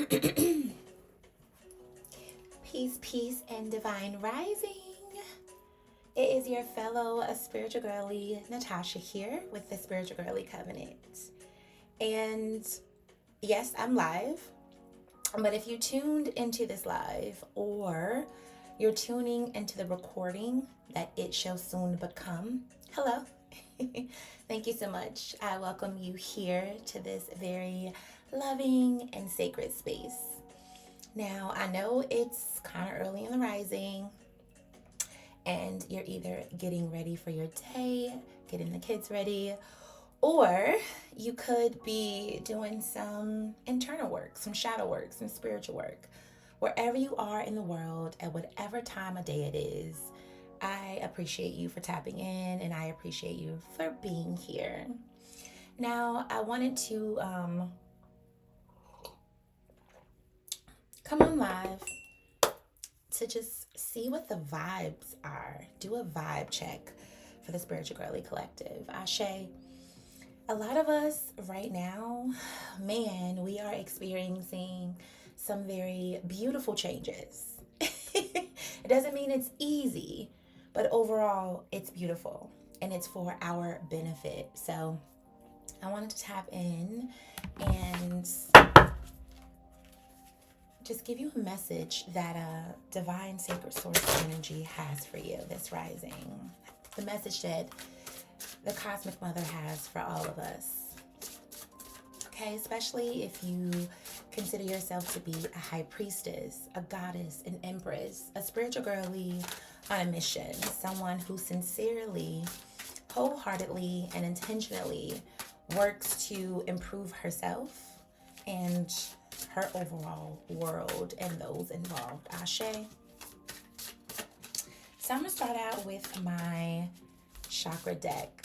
Peace, peace, and divine rising. It is your fellow spiritual girly, Natasha, here with the Spiritual Girly Covenant. And yes, I'm live, but if you tuned into this live or you're tuning into the recording that it shall soon become, hello. Thank you so much. I welcome you here to this very loving and sacred space. Now, I know it's kind of early in the rising, and you're either getting ready for your day, getting the kids ready, or you could be doing some internal work, some shadow work, some spiritual work. Wherever you are in the world, at whatever time of day it is, I appreciate you for tapping in, and I appreciate you for being here. Now, I wanted to come on live to just see what the vibes are. Do a vibe check for the Spiritual Girly Collective. Ashe, a lot of us right now, man, we are experiencing some very beautiful changes. It doesn't mean it's easy, but overall, it's beautiful and it's for our benefit. So I wanted to tap in and just give you a message that a divine sacred source energy has for you this rising. The message that the cosmic mother has for all of us. Okay, especially if you consider yourself to be a high priestess, a goddess, an empress, a spiritual girly on a mission, someone who sincerely, wholeheartedly, and intentionally works to improve herself and her overall world and those involved. Ashe. So I'm going to start out with my chakra deck.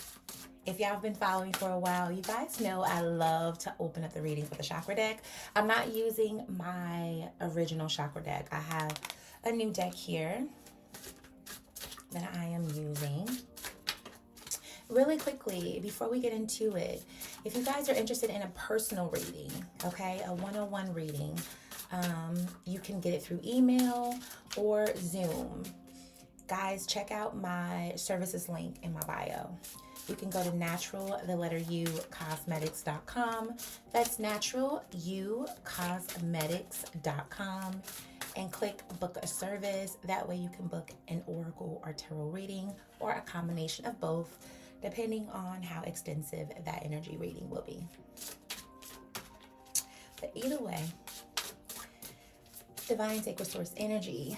If y'all have been following me for a while, you guys know I love to open up the readings with the chakra deck. I'm not using my original chakra deck. I have a new deck here that I am using. Really quickly, before we get into it, if you guys are interested in a personal reading, okay, a one-on-one reading, you can get it through email or Zoom. Guys, check out my services link in my bio. You can go to naturalcosmetics.com. That's naturalcosmetics.com and click book a service. That way you can book an oracle or tarot reading or a combination of both, depending on how extensive that energy reading will be. But either way, divine sacred source energy,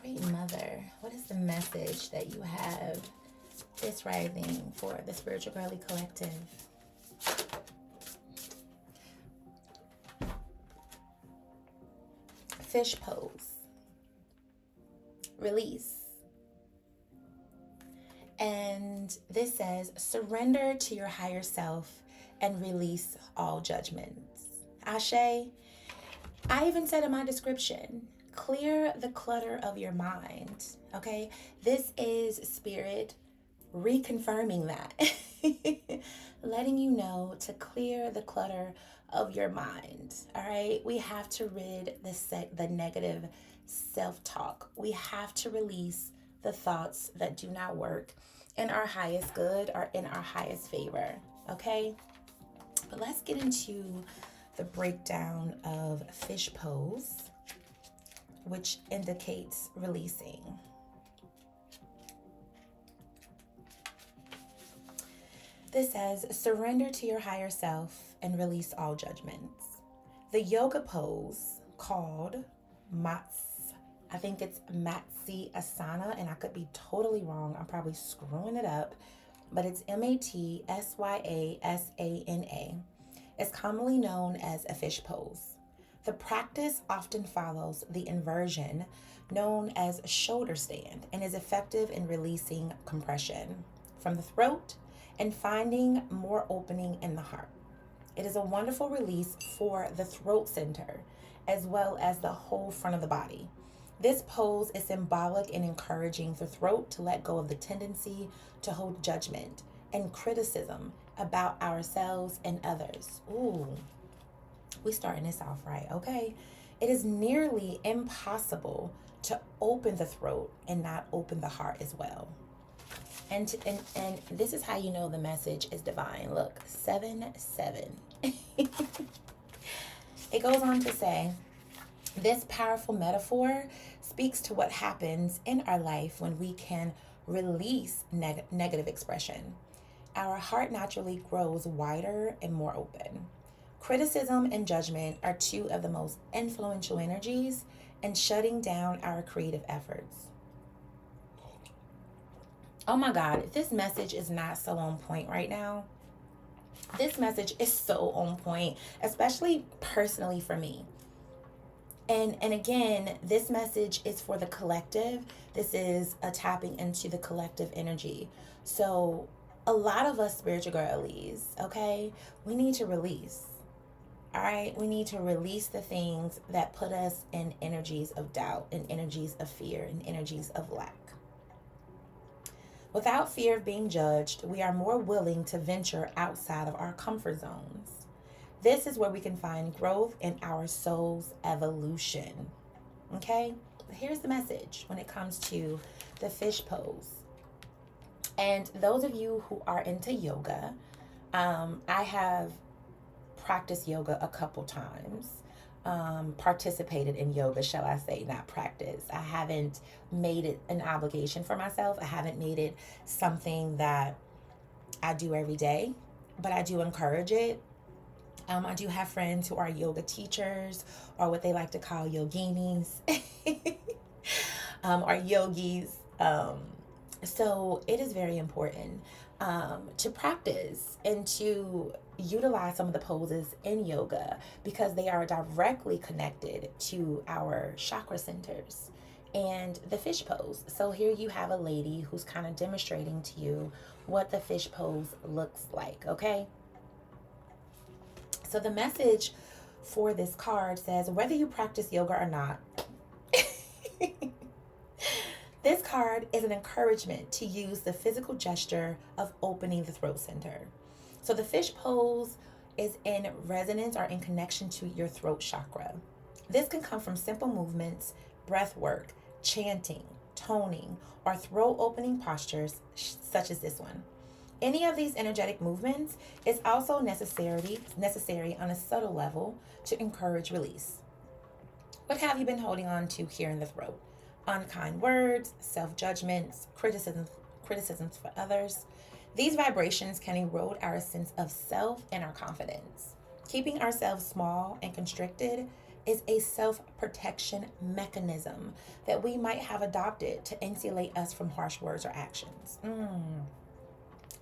great mother, what is the message that you have this rising for the Spiritual Girly Collective? Fish pose. Release. And this says, surrender to your higher self and release all judgments. Ashe, I even said in my description, clear the clutter of your mind. Okay, this is spirit reconfirming that. Letting you know to clear the clutter of your mind. All right, we have to rid the negative self-talk. We have to release the thoughts that do not work in our highest good or in our highest favor. Okay, but let's get into the breakdown of fish pose, which indicates releasing. This says, surrender to your higher self and release all judgments. The yoga pose called I think it's Matsi Asana, and I could be totally wrong. I'm probably screwing it up, but it's Matsyasana. It's commonly known as a fish pose. The practice often follows the inversion known as shoulder stand and is effective in releasing compression from the throat and finding more opening in the heart. It is a wonderful release for the throat center as well as the whole front of the body. This pose is symbolic in encouraging the throat to let go of the tendency to hold judgment and criticism about ourselves and others. Ooh, We starting this off right, okay? It is nearly impossible to open the throat and not open the heart as well. And this is how you know the message is divine. Look, 7-7. It goes on to say, this powerful metaphor speaks to what happens in our life when we can release negative expression. Our heart naturally grows wider and more open. Criticism and judgment are two of the most influential energies in shutting down our creative efforts. Oh my God, if this message is not so on point right now, this message is so on point, especially personally for me. And again, this message is for the collective. This is a tapping into the collective energy. So a lot of us spiritual girlies, okay, we need to release. All right, we need to release the things that put us in energies of doubt, in energies of fear, in energies of lack. Without fear of being judged, we are more willing to venture outside of our comfort zones. This is where we can find growth in our soul's evolution. Okay? But here's the message when it comes to the fish pose. And those of you who are into yoga, I have practiced yoga a couple times. Participated in yoga, shall I say, not practice. I haven't made it an obligation for myself. I haven't made it something that I do every day, but I do encourage it. I do have friends who are yoga teachers, or what they like to call yoginis, or yogis. So it is very important to practice and to utilize some of the poses in yoga because they are directly connected to our chakra centers and the fish pose. So here you have a lady who's kind of demonstrating to you what the fish pose looks like, okay? So the message for this card says, whether you practice yoga or not, this card is an encouragement to use the physical gesture of opening the throat center. So the fish pose is in resonance or in connection to your throat chakra. This can come from simple movements, breath work, chanting, toning, or throat opening postures such as this one. Any of these energetic movements is also necessary on a subtle level to encourage release. What have you been holding on to here in the throat? Unkind words, self-judgments, criticisms for others. These vibrations can erode our sense of self and our confidence. Keeping ourselves small and constricted is a self-protection mechanism that we might have adopted to insulate us from harsh words or actions.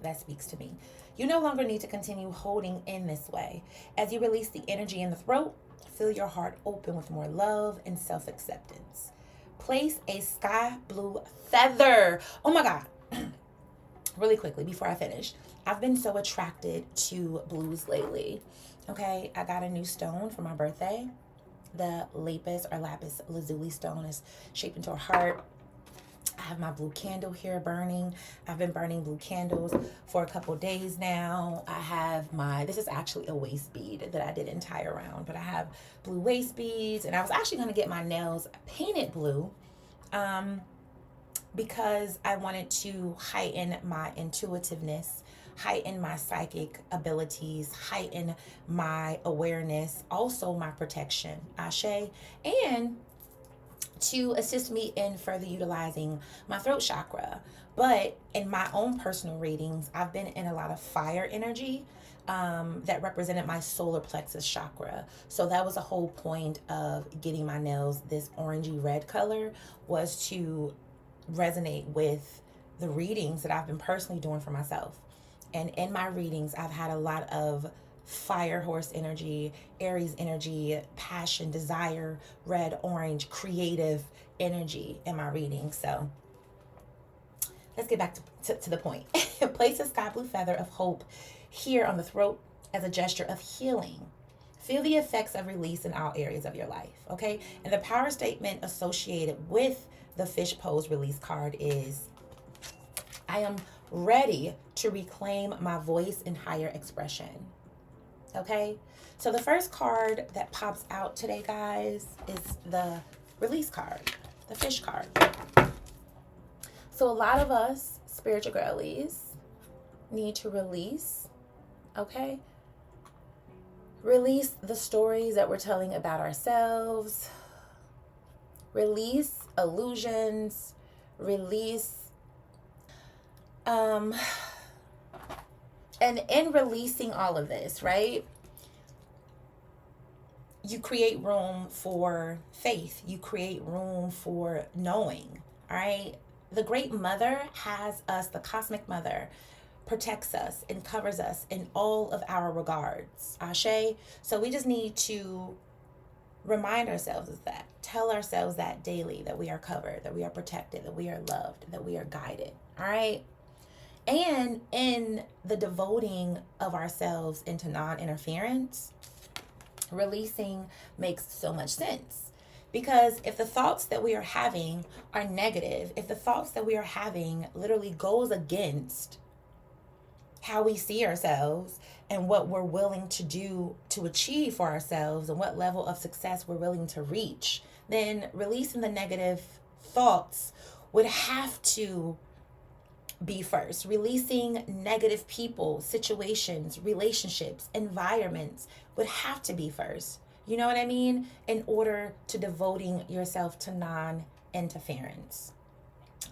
That speaks to me. You no longer need to continue holding in this way. As you release the energy in the throat, feel your heart open with more love and self-acceptance. Place a sky blue feather. Oh my God. Really quickly before I finish. I've been so attracted to blues lately. Okay, I got a new stone for my birthday. The lapis lazuli stone is shaped into a heart. I have my blue candle here burning. I've been burning blue candles for a couple days now. I have this is actually a waist bead that I didn't tie around, but I have blue waist beads, and I was actually going to get my nails painted blue because I wanted to heighten my intuitiveness, heighten my psychic abilities, heighten my awareness, also my protection, Ashe, and to assist me in further utilizing my throat chakra. But in my own personal readings, I've been in a lot of fire energy that represented my solar plexus chakra. So that was the whole point of getting my nails this orangey red color, was to resonate with the readings that I've been personally doing for myself. And in my readings, I've had a lot of fire horse energy, Aries energy, passion, desire, red, orange, creative energy in my reading. So let's get back to the point. Place a sky blue feather of hope here on the throat as a gesture of healing. Feel the effects of release in all areas of your life, okay? And the power statement associated with the fish pose release card is, I am ready to reclaim my voice in higher expression. Okay? So the first card that pops out today, guys, is the release card, the fish card. So a lot of us spiritual girlies need to release, okay? Release the stories that we're telling about ourselves. Release illusions. Release and in releasing all of this, right? You create room for faith. You create room for knowing, all right? The great mother has us, the cosmic mother protects us and covers us in all of our regards. Ashe. So we just need to remind ourselves of that. Tell ourselves that daily, that we are covered, that we are protected, that we are loved, that we are guided. All right. And in the devoting of ourselves into non-interference, releasing makes so much sense. Because if the thoughts that we are having are negative, if the thoughts that we are having literally goes against how we see ourselves and what we're willing to do to achieve for ourselves and what level of success we're willing to reach, then releasing the negative thoughts would have to be first. Releasing negative people, situations, relationships, environments would have to be first. You know what I mean? In order to devoting yourself to non-interference.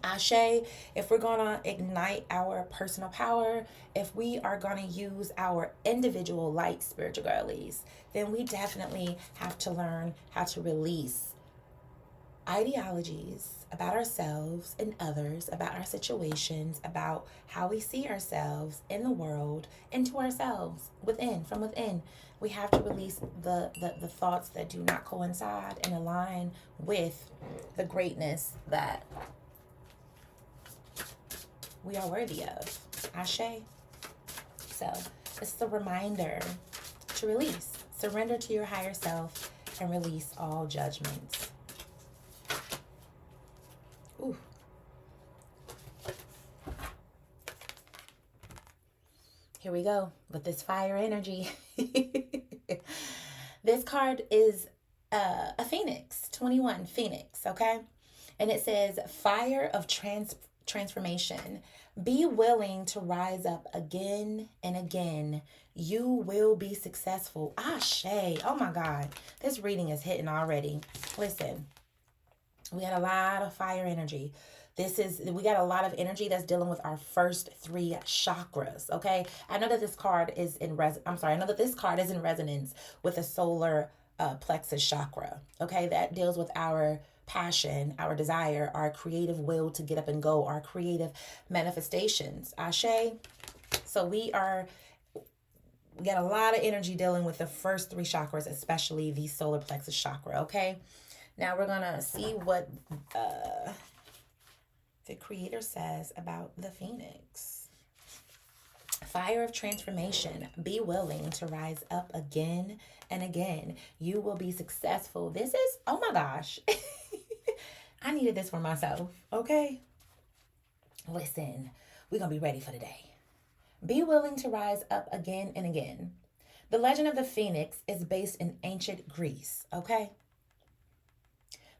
Ashe, if we're going to ignite our personal power, if we are going to use our individual light spiritual girlies, then we definitely have to learn how to release ideologies about ourselves and others, about our situations, about how we see ourselves in the world, into ourselves, within, from within. We have to release the thoughts that do not coincide and align with the greatness that we are worthy of. Ashe. So it's the reminder to release. Surrender to your higher self and release all judgments. Ooh. Here we go with this fire energy. This card is a phoenix, 21 phoenix, okay? And it says fire of transformation. Be willing to rise up again and again. You will be successful. Ashe. Oh my God. This reading is hitting already. Listen, we had a lot of fire energy. We got a lot of energy that's dealing with our first 3 chakras, okay? I know that this card is in resonance with the solar plexus chakra, okay? That deals with our passion, our desire, our creative will to get up and go, our creative manifestations. Ashe. So we got a lot of energy dealing with the first 3 chakras, especially the solar plexus chakra, okay? Now we're going to see what the creator says about the phoenix. Fire of transformation. Be willing to rise up again and again. You will be successful. This is, oh my gosh. I needed this for myself, okay? Listen, we're going to be ready for the day. Be willing to rise up again and again. The legend of the phoenix is based in ancient Greece, okay?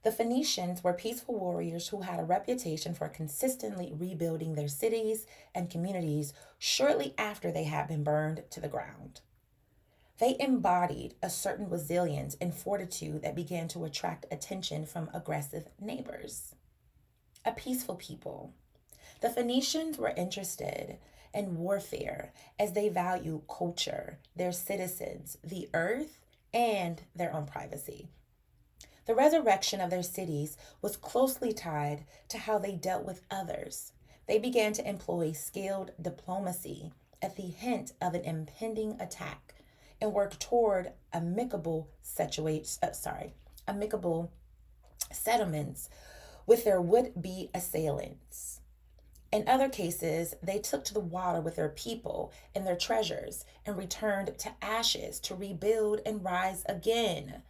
The Phoenicians were peaceful warriors who had a reputation for consistently rebuilding their cities and communities shortly after they had been burned to the ground. They embodied a certain resilience and fortitude that began to attract attention from aggressive neighbors. A peaceful people. The Phoenicians were interested in warfare as they valued culture, their citizens, the earth, and their own privacy. The resurrection of their cities was closely tied to how they dealt with others. They began to employ skilled diplomacy at the hint of an impending attack and work toward amicable settlements with their would-be assailants. In other cases, they took to the water with their people and their treasures and returned to ashes to rebuild and rise again.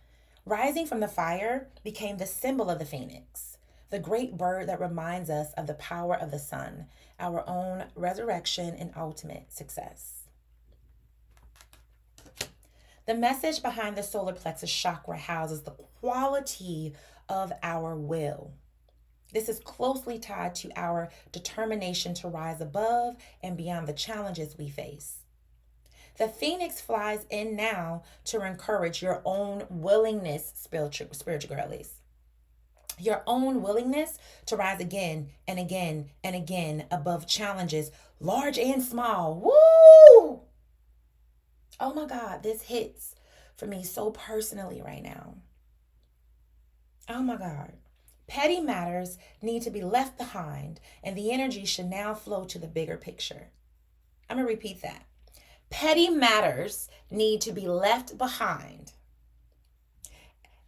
Rising from the fire became the symbol of the phoenix, the great bird that reminds us of the power of the sun, our own resurrection and ultimate success. The message behind the solar plexus chakra houses the quality of our will. This is closely tied to our determination to rise above and beyond the challenges we face. The phoenix flies in now to encourage your own willingness, spiritual girlies. Your own willingness to rise again and again and again above challenges, large and small. Woo! Oh my God, this hits for me so personally right now. Oh my God. Petty matters need to be left behind, and the energy should now flow to the bigger picture. I'm going to repeat that. Petty matters need to be left behind,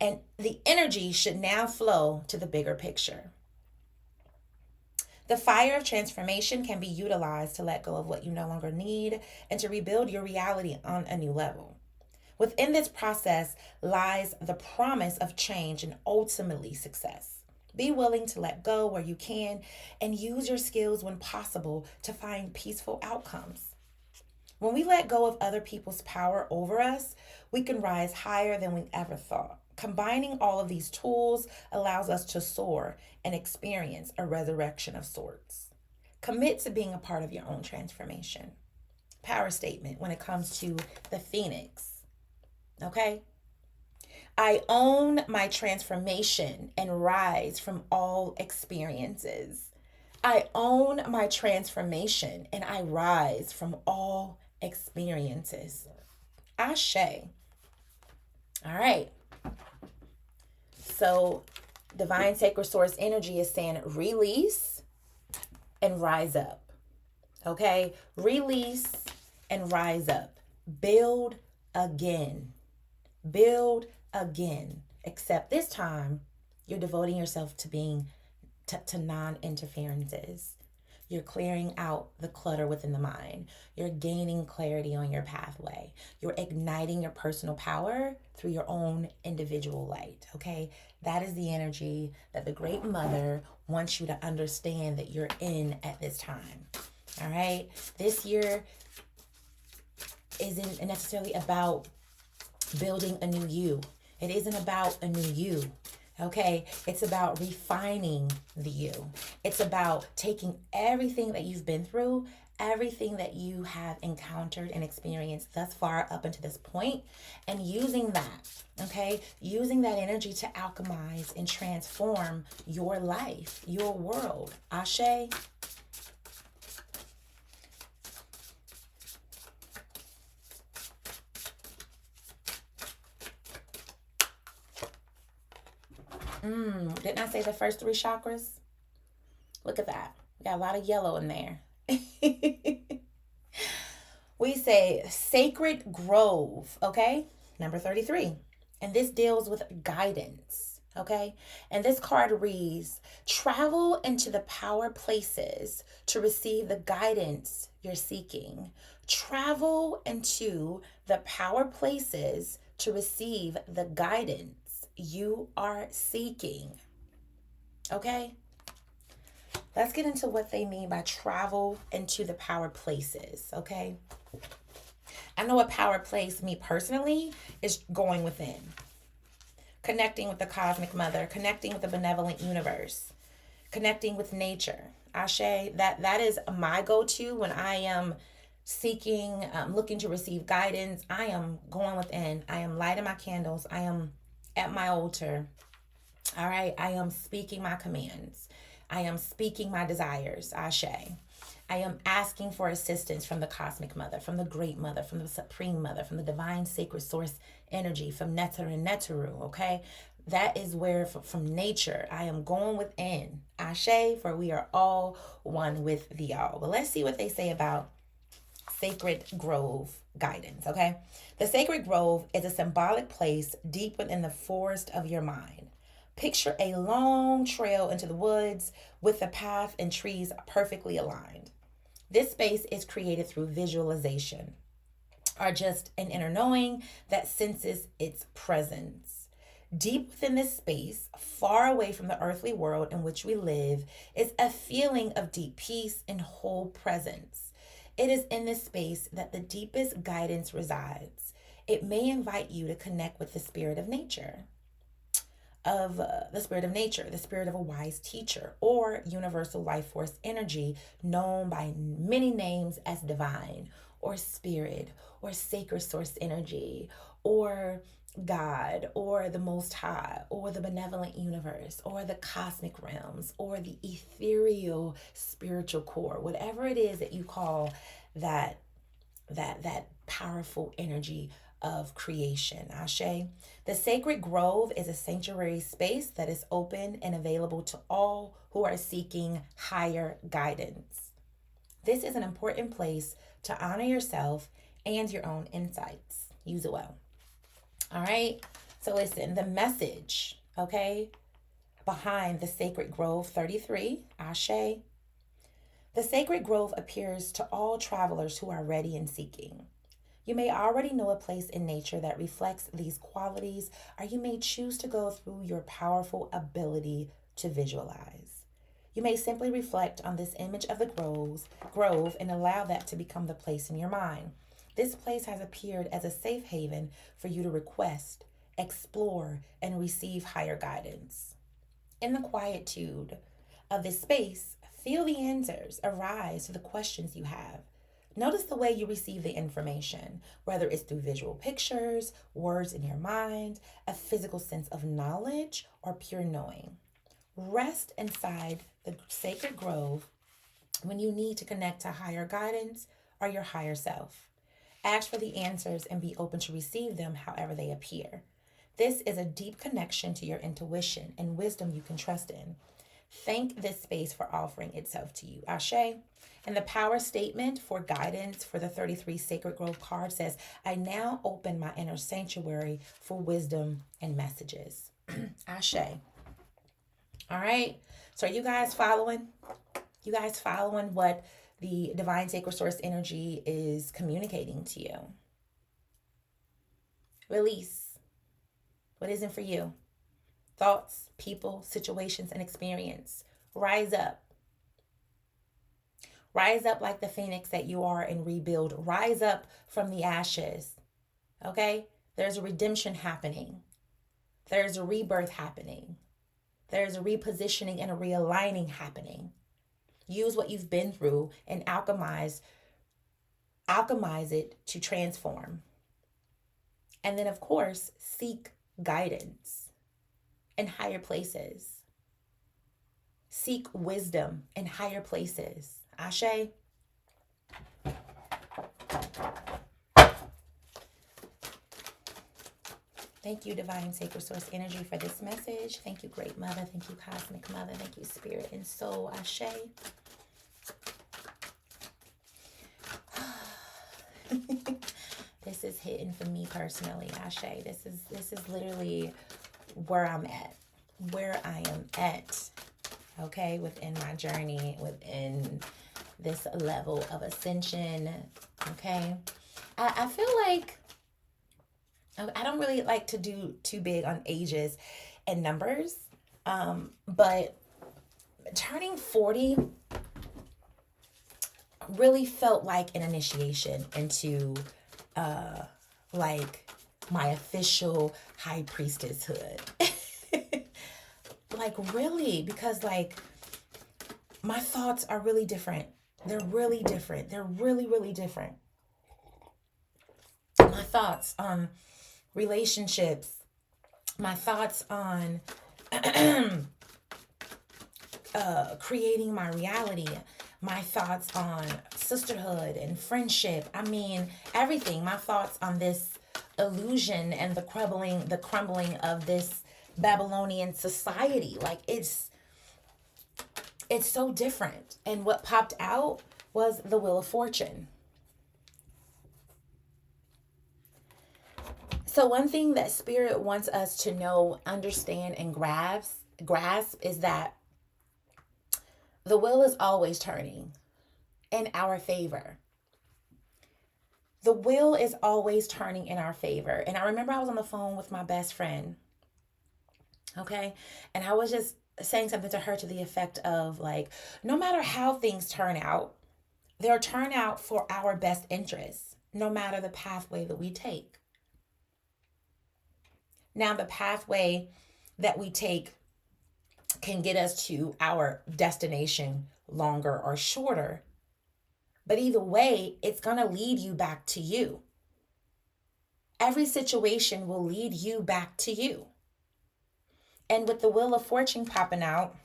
and the energy should now flow to the bigger picture. The fire of transformation can be utilized to let go of what you no longer need and to rebuild your reality on a new level. Within this process lies the promise of change and ultimately success. Be willing to let go where you can and use your skills when possible to find peaceful outcomes. When we let go of other people's power over us, we can rise higher than we ever thought. Combining all of these tools allows us to soar and experience a resurrection of sorts. Commit to being a part of your own transformation. Power statement when it comes to the phoenix. Okay? I own my transformation and rise from all experiences. I own my transformation and I rise from all experiences. Ashe. All right. So, divine sacred source energy is saying release and rise up. Okay? Release and rise up. Build again. Build again. Except this time, you're devoting yourself to being to non-interferences. You're clearing out the clutter within the mind. You're gaining clarity on your pathway. You're igniting your personal power through your own individual light, okay? That is the energy that the Great Mother wants you to understand that you're in at this time, all right? This year isn't necessarily about building a new you. It isn't about a new you. Okay, it's about refining the you. It's about taking everything that you've been through, everything that you have encountered and experienced thus far up until this point, and using that, okay? Using that energy to alchemize and transform your life, your world. Ashe. Didn't I say the first three chakras? Look at that. We got a lot of yellow in there. We say sacred grove, okay? Number 33. And this deals with guidance, okay? And this card reads, travel into the power places to receive the guidance you're seeking. Travel into the power places to receive the guidance you are seeking. Okay? Let's get into what they mean by travel into the power places, okay? I know a power place, me personally, is going within. Connecting with the cosmic mother, connecting with the benevolent universe, connecting with nature. Ashe, that is my go-to when I am seeking, looking to receive guidance. I am going within. I am lighting my candles. I am at my altar. All right. I am speaking my commands. I am speaking my desires. Ashe. I am asking for assistance from the cosmic mother, from the great mother, from the supreme mother, from the divine sacred source energy, from Neter and Neteru. Okay. That is where from nature, I am going within. Ashe, for we are all one with the all. But let's see what they say about sacred grove guidance, okay? The sacred grove is a symbolic place deep within the forest of your mind. Picture a long trail into the woods with the path and trees perfectly aligned. This space is created through visualization, or just an inner knowing that senses its presence. Deep within this space, far away from the earthly world in which we live, is a feeling of deep peace and whole presence. It is in this space that the deepest guidance resides. It may invite you to connect with the spirit of nature, the spirit of a wise teacher, or universal life force energy known by many names as divine, or spirit, or sacred source energy, or God, or the Most High, or the benevolent universe, or the cosmic realms, or the ethereal spiritual core, whatever it is that you call that that powerful energy of creation. Ashe. The sacred grove is a sanctuary space that is open and available to all who are seeking higher guidance. This is an important place to honor yourself and your own insights. Use it well. All right. So listen, the message, okay, behind the sacred grove 33, Ashe. The sacred grove appears to all travelers who are ready and seeking. You may already know a place in nature that reflects these qualities, or you may choose to go through your powerful ability to visualize. You may simply reflect on this image of the grove and allow that to become the place in your mind. This place has appeared as a safe haven for you to request, explore, and receive higher guidance. In the quietude of this space, feel the answers arise to the questions you have. Notice the way you receive the information, whether it's through visual pictures, words in your mind, a physical sense of knowledge, or pure knowing. Rest inside the sacred grove when you need to connect to higher guidance or your higher self. Ask for the answers and be open to receive them however they appear. This is a deep connection to your intuition and wisdom you can trust in. Thank this space for offering itself to you. Ashe. And the power statement for guidance for the 33 Sacred Grove card says, I now open my inner sanctuary for wisdom and messages. Ashe. All right. So are you guys following? You guys following what the divine sacred source energy is communicating to you? Release what isn't for you. Thoughts, people, situations, and experience. Rise up. Rise up like the phoenix that you are and rebuild. Rise up from the ashes. Okay? There's a redemption happening. There's a rebirth happening. There's a repositioning and a realigning happening. Use what you've been through and alchemize it to transform. And then, of course, seek guidance in higher places. Seek wisdom in higher places. Ashe. Thank you, Divine Sacred Source Energy, for this message. Thank you, Great Mother. Thank you, Cosmic Mother. Thank you, Spirit and Soul. Ashe. This is hitting for me personally. Ashe. This is literally where I'm at. Where I am at. Okay, within my journey, within this level of ascension. Okay, I feel like I don't really like to do too big on ages and numbers, but turning 40 really felt like an initiation into like my official high priestesshood. Like, really, because like my thoughts are really different. They're really different. They're really, really different. My thoughts on relationships, my thoughts on creating my reality, my thoughts on sisterhood and friendship. I mean, everything. My thoughts on this illusion and the crumbling of this Babylonian society. Like, it's so different. And what popped out was the Wheel of Fortune. So one thing that Spirit wants us to know, understand, and grasp is that the wheel is always turning in our favor. The wheel is always turning in our favor. And I remember I was on the phone with my best friend. Okay. And I was just saying something to her to the effect of, like, no matter how things turn out, they'll turn out for our best interests, no matter the pathway that we take. Now, the pathway that we take can get us to our destination longer or shorter. But either way, it's going to lead you back to you. Every situation will lead you back to you. And with the Wheel of Fortune popping out,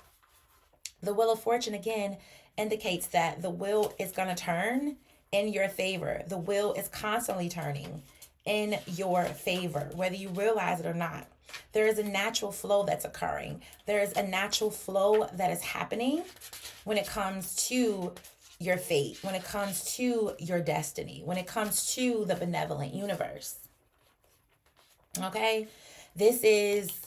the Wheel of Fortune again indicates that the wheel is going to turn in your favor. The wheel is constantly turning in your favor, whether you realize it or not. There is a natural flow that's occurring. There is a natural flow that is happening when it comes to your fate, when it comes to your destiny, when it comes to the benevolent universe. Okay? This is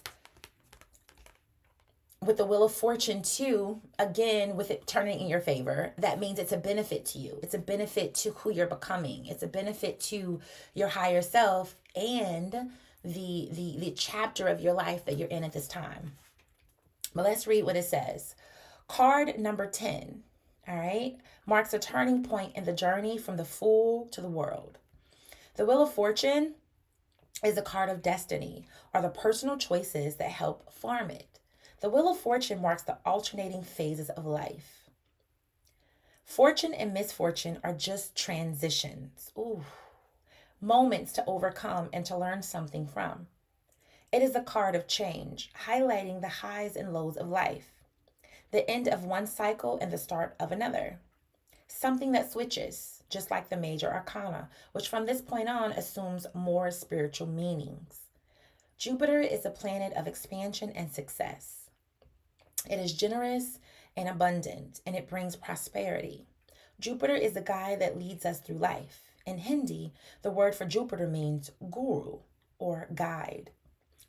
with the Wheel of Fortune too, again, with it turning in your favor, that means it's a benefit to you. It's a benefit to who you're becoming. It's a benefit to your higher self and the chapter of your life that you're in at this time. But let's read what it says. Card number 10, all right, marks a turning point in the journey from the fool to the world. The Wheel of Fortune is a card of destiny, or the personal choices that help form it. The Wheel of Fortune marks the alternating phases of life. Fortune and misfortune are just transitions. Ooh, moments to overcome and to learn something from. It is a card of change, highlighting the highs and lows of life, the end of one cycle and the start of another. Something that switches, just like the major arcana, which from this point on assumes more spiritual meanings. Jupiter is a planet of expansion and success. It is generous and abundant, and it brings prosperity. Jupiter is the guide that leads us through life. In Hindi, the word for Jupiter means guru or guide.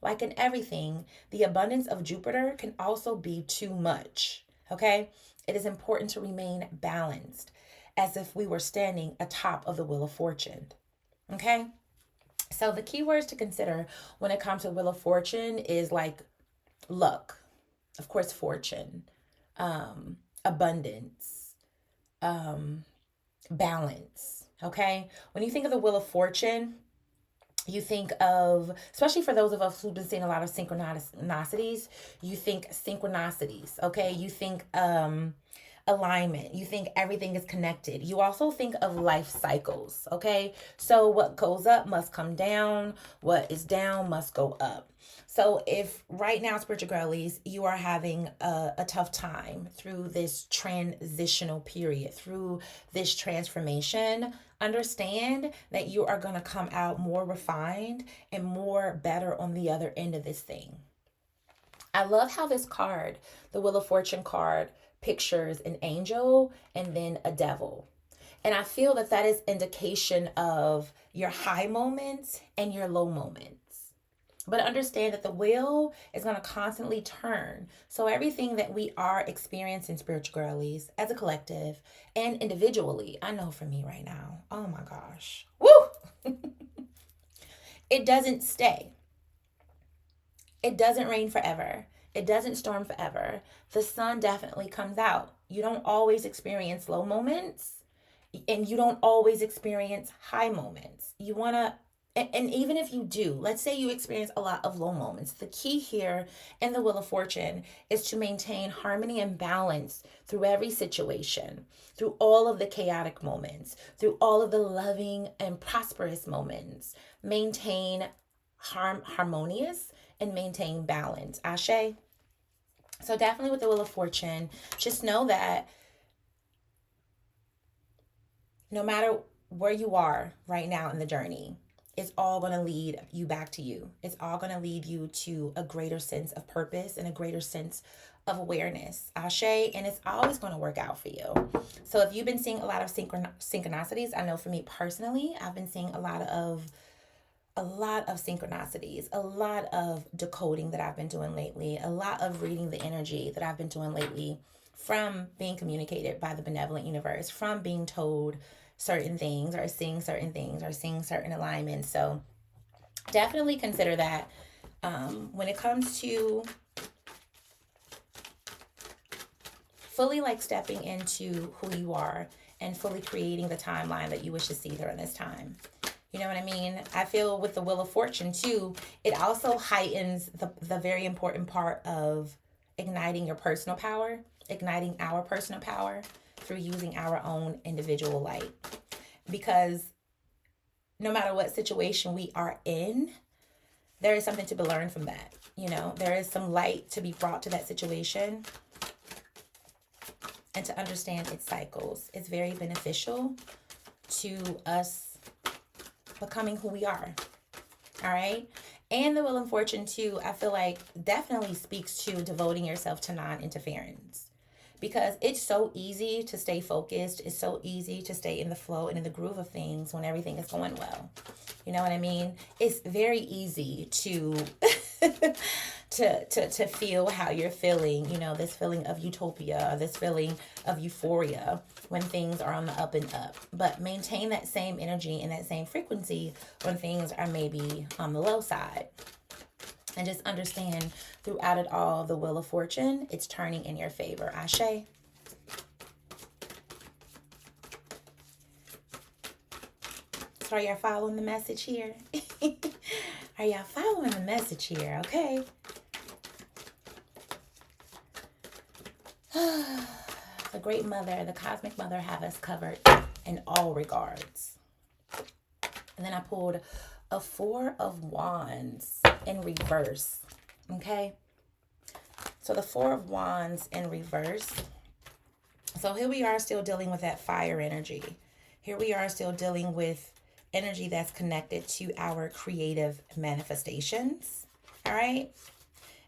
Like in everything, the abundance of Jupiter can also be too much, okay? It is important to remain balanced, as if we were standing atop of the Wheel of Fortune, okay? So the key words to consider when it comes to Wheel of Fortune is like luck, of course, fortune, abundance, balance, okay? When you think of the Wheel of Fortune, you think of, especially for those of us who've been seeing a lot of synchronicities, you think synchronicities, okay? You think alignment. You think everything is connected. You also think of life cycles, okay? So what goes up must come down. What is down must go up. So if right now, spiritual girlies, you are having a tough time through this transitional period, through this transformation, understand that you are going to come out more refined and more better on the other end of this thing. I love how this card, the Wheel of Fortune card, pictures an angel and then a devil. And I feel that that is indication of your high moments and your low moments. But understand that the wheel is going to constantly turn. So everything that we are experiencing, spiritual girlies, as a collective and individually, I know for me right now, oh my gosh, woo! It doesn't stay. It doesn't rain forever. It doesn't storm forever. The sun definitely comes out. You don't always experience low moments, and you don't always experience high moments. You want to, and even if you do, let's say you experience a lot of low moments, the key here in the Wheel of Fortune is to maintain harmony and balance through every situation, through all of the chaotic moments, through all of the loving and prosperous moments. Maintain harmonious and maintain balance. Ashe. So definitely with the Wheel of Fortune, just know that no matter where you are right now in the journey, it's all going to lead you back to you. It's all going to lead you to a greater sense of purpose and a greater sense of awareness. Ashe, and it's always going to work out for you. So if you've been seeing a lot of synchronicities, I know for me personally, I've been seeing a lot of synchronicities, a lot of decoding that I've been doing lately, a lot of reading the energy that I've been doing lately from being communicated by the benevolent universe, from being told certain things or seeing certain alignments. So definitely consider that when it comes to fully like stepping into who you are and fully creating the timeline that you wish to see during this time. You know what I mean? I feel with the Wheel of Fortune too, it also heightens the very important part of igniting your personal power, igniting our personal power through using our own individual light. Because no matter what situation we are in, there is something to be learned from that. You know, there is some light to be brought to that situation and to understand its cycles. It's very beneficial to us becoming who we are. All right. And the Wheel of Fortune too, I feel like definitely speaks to devoting yourself to non-interference. Because it's so easy to stay focused. It's so easy to stay in the flow and in the groove of things when everything is going well. You know what I mean? It's very easy to to feel how you're feeling, you know, this feeling of utopia, this feeling of euphoria when things are on the up and up. But maintain that same energy and that same frequency when things are maybe on the low side. And just understand throughout it all, the Wheel of Fortune, it's turning in your favor. Ashe. So are y'all following the message here? Are y'all following the message here? Okay. The Great Mother, the Cosmic Mother, have us covered in all regards. And then I pulled a Four of Wands in reverse. Okay. So the Four of Wands in reverse. So here we are still dealing with that fire energy. Here we are still dealing with energy that's connected to our creative manifestations. All right.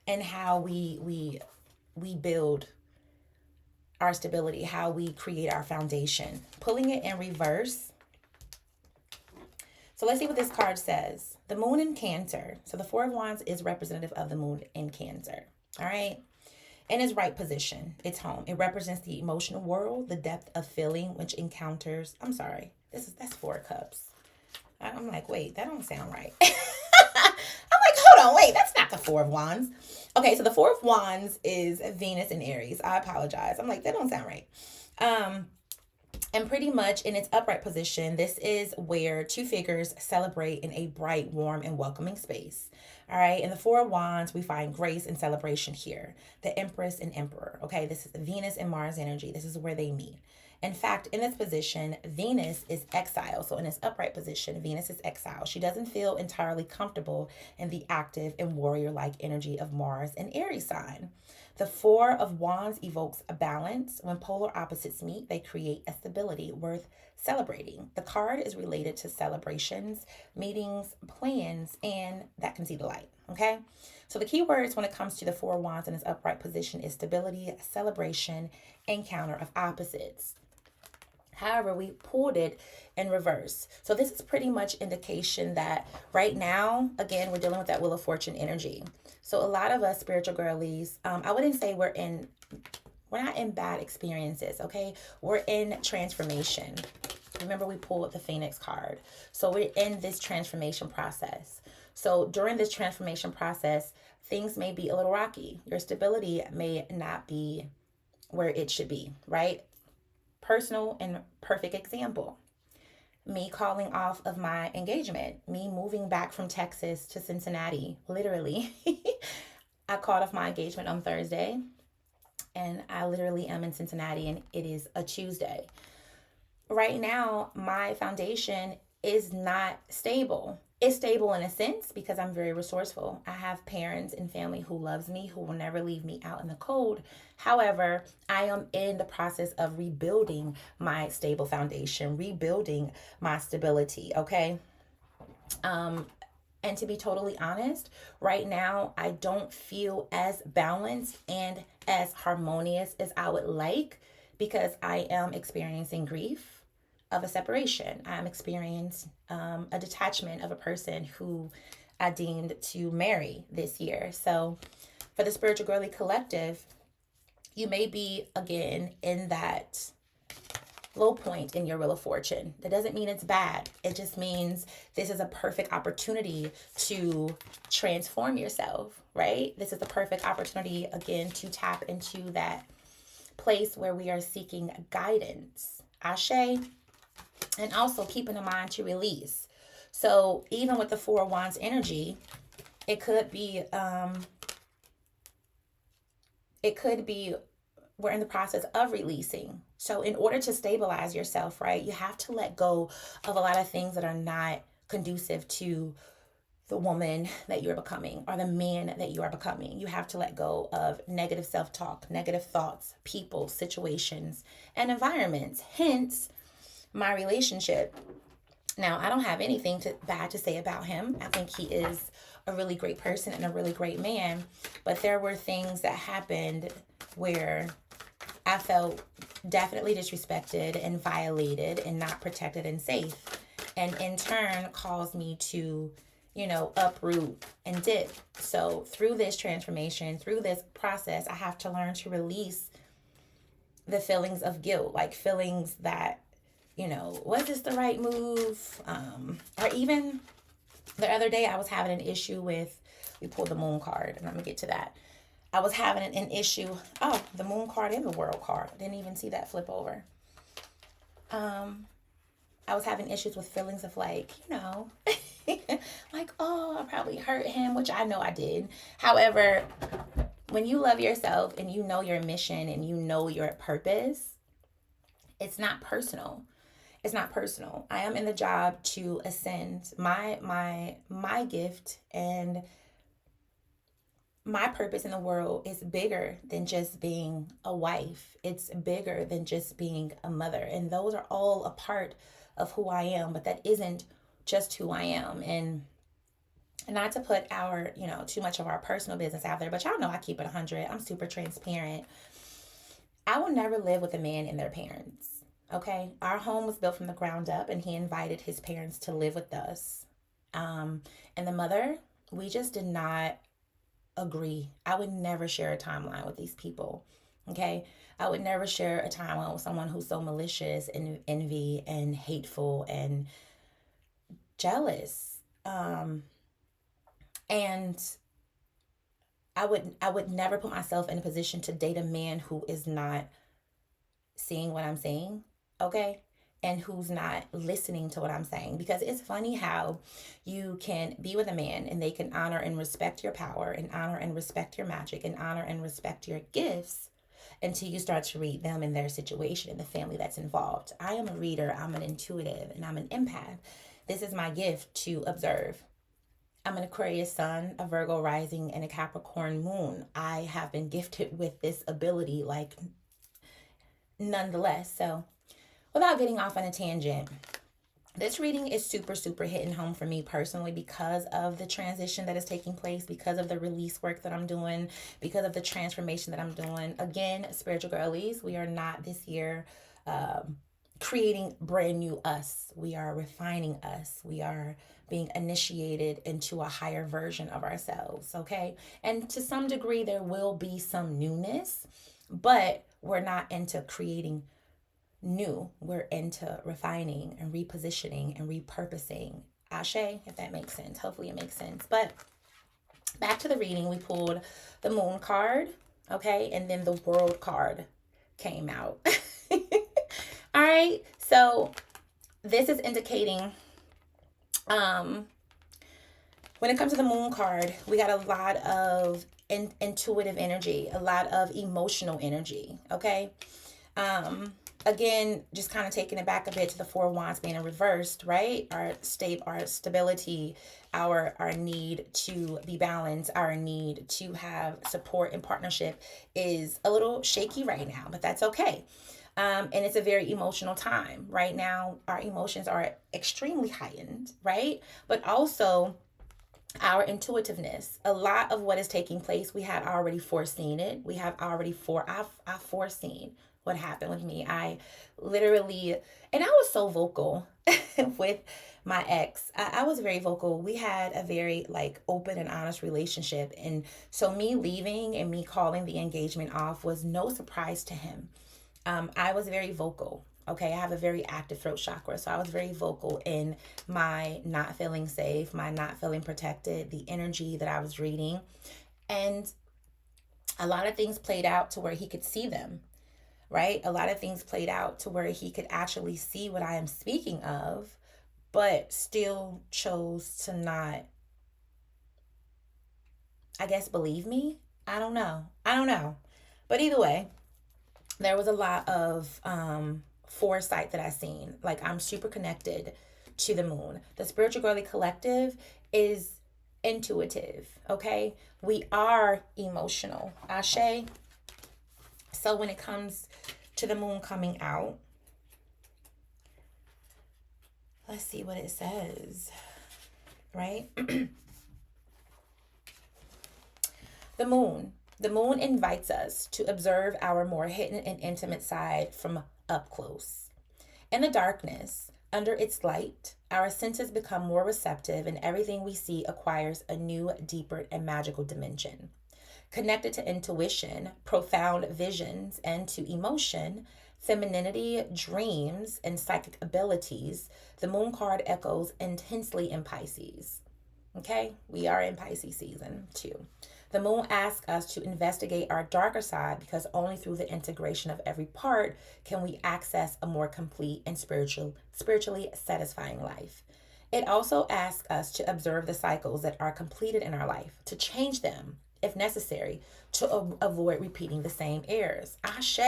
And how we build our stability, how we create our foundation. Pulling it in reverse. So let's see what this card says. The Moon in Cancer. So the Four of Wands is representative of the Moon in Cancer. All right. In its right position, it's home. It represents the emotional world, the depth of feeling, which encounters. I'm sorry. That's Four of Cups. I'm like, wait, that don't sound right. I'm like, hold on, wait, that's not the Four of Wands. Okay, so the Four of Wands is Venus in Aries. I apologize. I'm like, that don't sound right. And pretty much in its upright position, this is where two figures celebrate in a bright, warm, and welcoming space. All right. In the Four of Wands, we find grace and celebration here. The Empress and Emperor. Okay. This is Venus and Mars energy. This is where they meet. In fact, in this position, Venus is exile. So in its upright position, Venus is exile. She doesn't feel entirely comfortable in the active and warrior-like energy of Mars and Aries sign. The Four of Wands evokes a balance. When polar opposites meet, they create a stability worth celebrating. The card is related to celebrations, meetings, plans, and that can see the light. Okay? So the key words when it comes to the Four of Wands in its upright position is stability, celebration, encounter of opposites. However, we pulled it in reverse. So this is pretty much indication that right now, again, we're dealing with that Wheel of Fortune energy. So a lot of us spiritual girlies, I wouldn't say we're not in bad experiences, okay? We're in transformation. Remember, we pulled the Phoenix card. So we're in this transformation process. So during this transformation process, things may be a little rocky. Your stability may not be where it should be, right? Personal and perfect example. Me calling off of my engagement, me moving back from Texas to Cincinnati, literally. I called off my engagement on Thursday and I literally am in Cincinnati and it is a Tuesday. Right now, my foundation is not stable. It's stable in a sense because I'm very resourceful. I have parents and family who loves me, who will never leave me out in the cold. However, I am in the process of rebuilding my stable foundation, rebuilding my stability, okay? And to be totally honest, right now, I don't feel as balanced and as harmonious as I would like because I am experiencing grief of a separation. I'm experiencing a detachment of a person who I deemed to marry this year. So for the Spiritual Girly Collective, you may be, again, in that low point in your Wheel of Fortune. That doesn't mean it's bad. It just means this is a perfect opportunity to transform yourself, right? This is the perfect opportunity, again, to tap into that place where we are seeking guidance. Ashe. And also keeping in mind to release. So even with the Four of Wands energy, it could be we're in the process of releasing. So in order to stabilize yourself, right, you have to let go of a lot of things that are not conducive to the woman that you're becoming or the man that you are becoming. You have to let go of negative self-talk, negative thoughts, people, situations, and environments. Hence, my relationship. Now, I don't have anything bad to say about him. I think he is a really great person and a really great man. But there were things that happened where I felt definitely disrespected and violated and not protected and safe. And in turn caused me to, uproot and dip. So through this transformation, through this process, I have to learn to release the feelings of guilt, like feelings that, was this the right move? Or even the other day I was having an issue with, we pulled the moon card, and I'm gonna get to that. I was having an issue. Oh, the moon card and the world card. Didn't even see that flip over. I was having issues with feelings of like, like, oh, I probably hurt him, which I know I did. However, when you love yourself and you know your mission and you know your purpose, it's not personal. It's not personal. I am in the job to ascend. My gift and my purpose in the world is bigger than just being a wife. It's bigger than just being a mother. And those are all a part of who I am, but that isn't just who I am. And not to put our, too much of our personal business out there, but y'all know I keep it 100. I'm super transparent. I will never live with a man and their parents. Okay? Our home was built from the ground up, and he invited his parents to live with us. And the mother, we just did not agree. I would never share a timeline with these people. Okay? I would never share a timeline with someone who's so malicious and envy and hateful and jealous. And I would never put myself in a position to date a man who is not seeing what I'm saying, okay? And who's not listening to what I'm saying. Because it's funny how you can be with a man and they can honor and respect your power and honor and respect your magic and honor and respect your gifts until you start to read them and their situation and the family that's involved. I am a reader, I'm an intuitive, and I'm an empath. This is my gift to observe. I'm an Aquarius sun, a Virgo rising, and a Capricorn moon. I have been gifted with this ability, like, nonetheless. So, without getting off on a tangent, this reading is super, super hitting home for me personally because of the transition that is taking place, because of the release work that I'm doing, because of the transformation that I'm doing. Again, spiritual girlies, we are not this year creating brand new us. We are refining us. We are being initiated into a higher version of ourselves, okay? And to some degree, there will be some newness, but we're not into creating new. We're into refining and repositioning and repurposing. Ashe, if that makes sense. Hopefully it makes sense. But back to the reading, we pulled the moon card, okay? And then the world card came out. All right, so this is indicating, when it comes to the moon card, we got a lot of intuitive energy, a lot of emotional energy, okay? Again, just kind of taking it back a bit to the Four of Wands being reversed, right? Our stability, our need to be balanced, our need to have support and partnership is a little shaky right now, but that's okay. And it's a very emotional time. Right now, our emotions are extremely heightened, right? But also our intuitiveness. A lot of what is taking place, we had already foreseen it. We have already I've foreseen what happened with me. I literally, and I was so vocal with my ex. I was very vocal. We had a very open and honest relationship. And so me leaving and me calling the engagement off was no surprise to him. I was very vocal. Okay, I have a very active throat chakra, so I was very vocal in my not feeling safe, my not feeling protected, the energy that I was reading. And a lot of things played out to where he could see them, right? A lot of things played out to where he could actually see what I am speaking of. but still chose to not, I guess, believe me. I don't know. I don't know. But either way, there was a lot of foresight that I seen. Like, I'm super connected to the moon. The Spiritual Girly Collective is intuitive, okay? We are emotional. Ashe. So when it comes to the moon coming out, let's see what it says, right? The moon. The moon invites us to observe our more hidden and intimate side from up close. In the darkness, under its light, our senses become more receptive and everything we see acquires a new, deeper, and magical dimension. Connected to intuition, profound visions, and to emotion, femininity, dreams, and psychic abilities, the moon card echoes intensely in Pisces. Okay, we are in Pisces season too. The moon asks us to investigate our darker side because only through the integration of every part can we access a more complete and spiritually satisfying life. It also asks us to observe the cycles that are completed in our life, to change them if necessary, to avoid repeating the same errors. Ashe.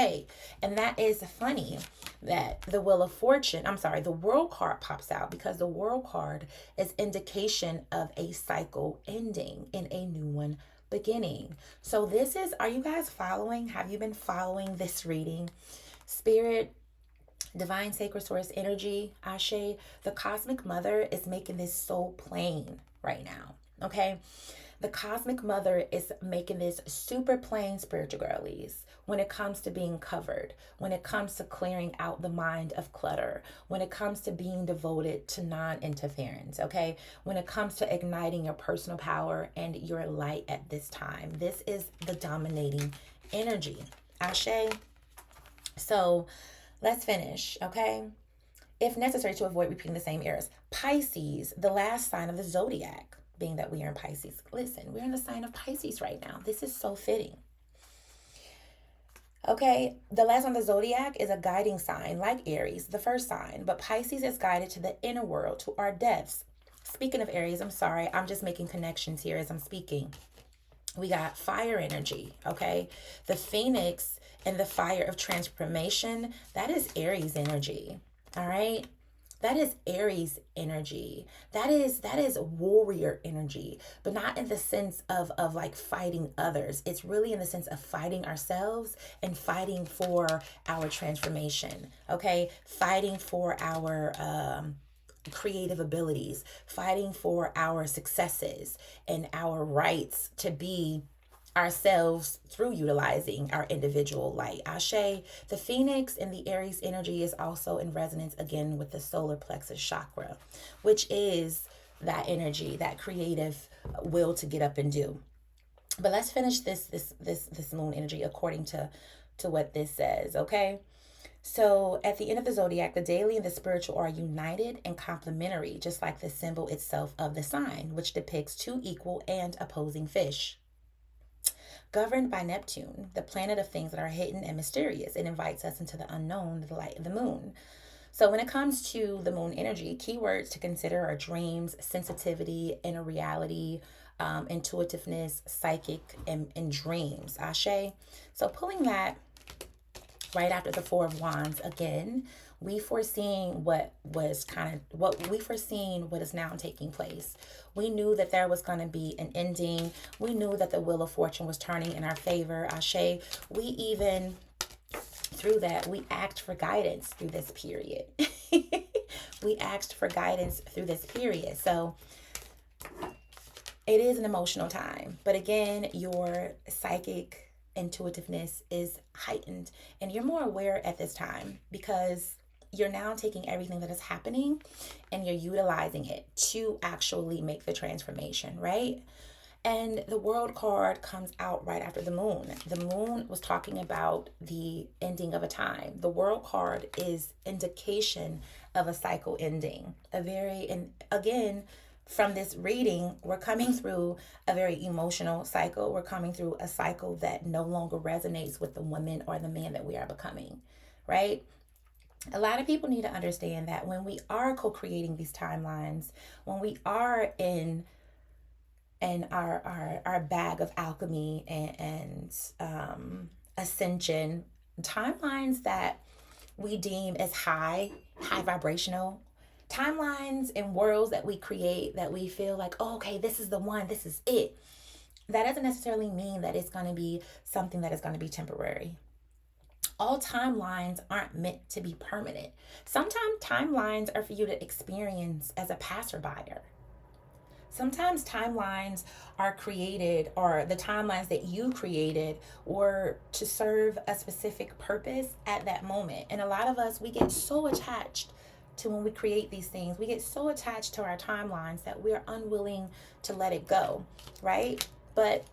And that is funny that the Wheel of Fortune, the World card pops out because the World card is indication of a cycle ending and a new one beginning. So this is, are you guys following? Have you been following this reading? Spirit, divine sacred source energy, Ashe, the cosmic mother is making this so plain right now. Okay. The cosmic mother is making this super plain, spiritual girlies, when it comes to being covered, when it comes to clearing out the mind of clutter, when it comes to being devoted to non-interference, okay? When it comes to igniting your personal power and your light at this time. This is the dominating energy. Ashe. So let's finish, okay? If necessary, to avoid repeating the same errors. Pisces, the last sign of the zodiac, being that we are in Pisces. Listen, we're in the sign of Pisces right now. This is so fitting. Okay, the last one, the zodiac, is a guiding sign like Aries, the first sign, but Pisces is guided to the inner world, to our depths. Speaking of Aries, I'm just making connections here as I'm speaking. We got fire energy, okay? The phoenix and the fire of transformation, that is Aries energy, all right? That is Aries energy. That is warrior energy, but not in the sense of like fighting others. It's really in the sense of fighting ourselves and fighting for our transformation. Okay, fighting for our creative abilities, fighting for our successes and our rights to be ourselves through utilizing our individual light. Ashe, the Phoenix and the Aries energy is also in resonance again with the solar plexus chakra, which is that energy, that creative will to get up and do. But let's finish this moon energy according to what this says, okay? So at the end of the zodiac, the daily and the spiritual are united and complementary, just like the symbol itself of the sign, which depicts two equal and opposing fish. Governed by Neptune, the planet of things that are hidden and mysterious, it invites us into the unknown, the light of the moon. So when it comes to the moon energy, keywords to consider are dreams, sensitivity, inner reality, intuitiveness, psychic, and dreams. Ashe. So pulling that right after the Four of Wands again, we foreseen what is now taking place. We knew that there was going to be an ending. We knew that the Wheel of Fortune was turning in our favor. Ashe. We even, through that, we asked for guidance through this period. We asked for guidance through this period. So it is an emotional time. But again, your psychic intuitiveness is heightened and you're more aware at this time because you're now taking everything that is happening and you're utilizing it to actually make the transformation, right? And the World card comes out right after the moon. The moon was talking about the ending of a time. The World card is indication of a cycle ending. And again, from this reading, we're coming through a very emotional cycle. We're coming through a cycle that no longer resonates with the woman or the man that we are becoming, right? A lot of people need to understand that when we are co-creating these timelines, when we are in our bag of alchemy and ascension, timelines that we deem as high vibrational, timelines and worlds that we create that we feel like, oh, okay, this is the one, this is it. That doesn't necessarily mean that it's going to be something that is going to be temporary. All timelines aren't meant to be permanent. Sometimes timelines are for you to experience as a passerby. Sometimes timelines are created, or the timelines that you created were to serve a specific purpose at that moment. And a lot of us, we get so attached to when we create these things, we get so attached to our timelines that we're unwilling to let it go, right? But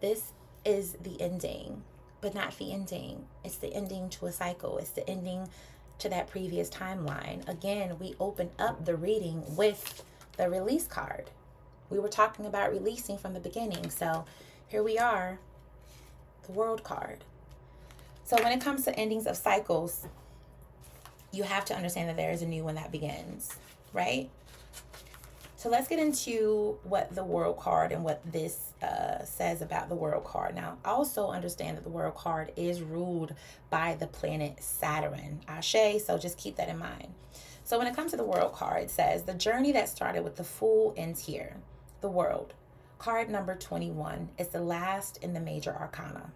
this is the ending, but not the ending. It's the ending to a cycle. It's the ending to that previous timeline. Again, we open up the reading with the release card. We were talking about releasing from the beginning. So here we are, the world card. So when it comes to endings of cycles, you have to understand that there is a new one that begins, right? So let's get into what the world card and what this says about the world card. Now, also understand that the world card is ruled by the planet Saturn, Ashe, so just keep that in mind. So when it comes to the world card, it says, the journey that started with the Fool ends here. The world. Card number 21 is the last in the major arcana.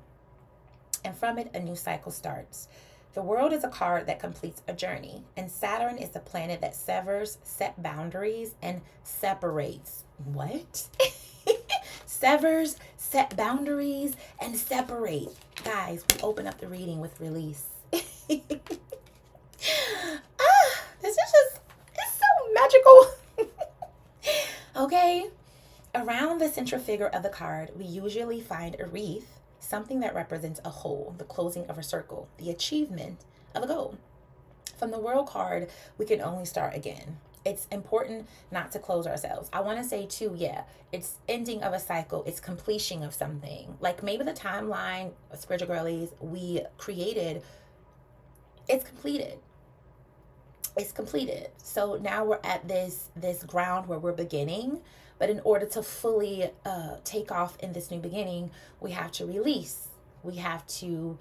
And from it, a new cycle starts. The world is a card that completes a journey, and Saturn is the planet that severs, set boundaries, and separates. What? Severs, set boundaries, and separate. Guys, we open up the reading with release. This is just, it's so magical. Okay. Around the central figure of the card, we usually find a wreath, something that represents a whole, the closing of a circle, the achievement of a goal. From the world card, we can only start again. It's important not to close ourselves. I want to say too, yeah, it's ending of a cycle. It's completion of something. Like maybe the timeline of Spiritual Girlies we created, it's completed. It's completed. So now we're at this ground where we're beginning. But in order to fully take off in this new beginning, we have to release. We have to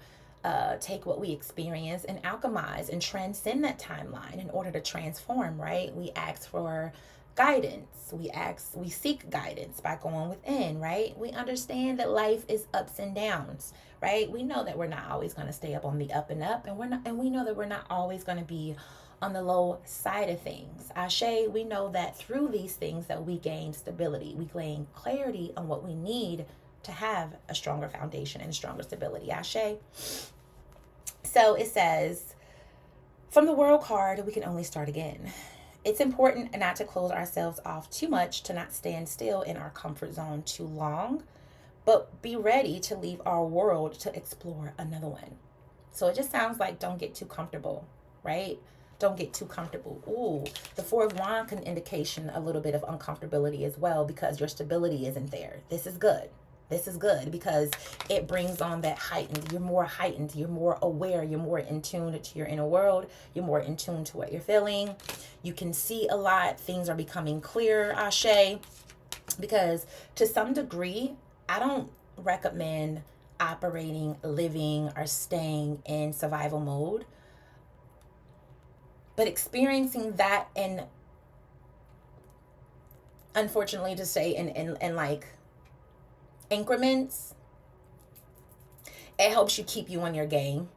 take what we experience and alchemize and transcend that timeline in order to transform, right? We ask for guidance. We seek guidance by going within, right? We understand that life is ups and downs, right? We know that we're not always going to stay up on the up, and we know that we're not always going to be on the low side of things. Ashe, we know that through these things that we gain stability, we gain clarity on what we need to have a stronger foundation and stronger stability. Ashe. So it says, from the world card, we can only start again. It's important not to close ourselves off too much, to not stand still in our comfort zone too long, but be ready to leave our world to explore another one. So it just sounds like don't get too comfortable, right? Don't get too comfortable. Ooh, the Four of Wands can indication a little bit of uncomfortability as well, because your stability isn't there. This is good. This is good because it brings on that heightened. You're more heightened. You're more aware. You're more in tune to your inner world. You're more in tune to what you're feeling. You can see a lot. Things are becoming clearer, Ashe. Because to some degree, I don't recommend operating, living, or staying in survival mode. But experiencing that, and unfortunately to say in like increments, it helps you keep you on your game.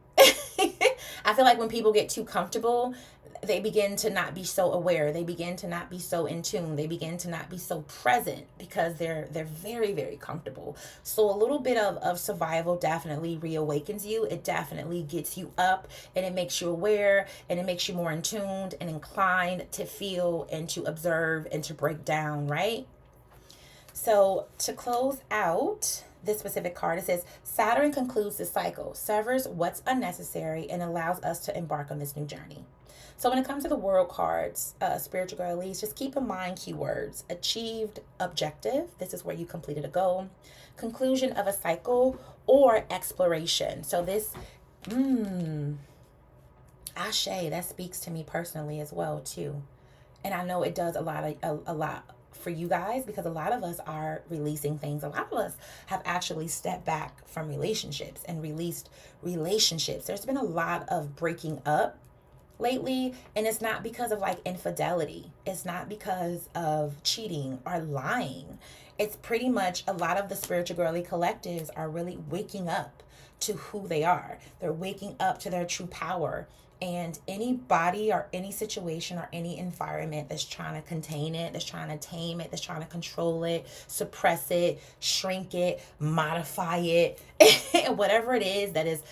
I feel like when people get too comfortable, they begin to not be so aware. They begin to not be so in tune. They begin to not be so present because they're very, very comfortable. So a little bit of survival definitely reawakens you. It definitely gets you up, and it makes you aware, and it makes you more in tuned and inclined to feel and to observe and to break down, right? So to close out this specific card, it says, Saturn concludes the cycle, severs what's unnecessary, and allows us to embark on this new journey. So when it comes to the world cards, Spiritual Girlies, just keep in mind keywords: achieved objective. This is where you completed a goal. Conclusion of a cycle, or exploration. So this, Ashe, that speaks to me personally as well too. And I know it does a lot for you guys, because a lot of us are releasing things. A lot of us have actually stepped back from relationships and released relationships. There's been a lot of breaking up lately, and it's not because of like infidelity. It's not because of cheating or lying. It's pretty much a lot of the spiritual girly collectives are really waking up to who they are. They're waking up to their true power. And anybody or any situation or any environment that's trying to contain it, that's trying to tame it, that's trying to control it, suppress it, shrink it, modify it, whatever it is that is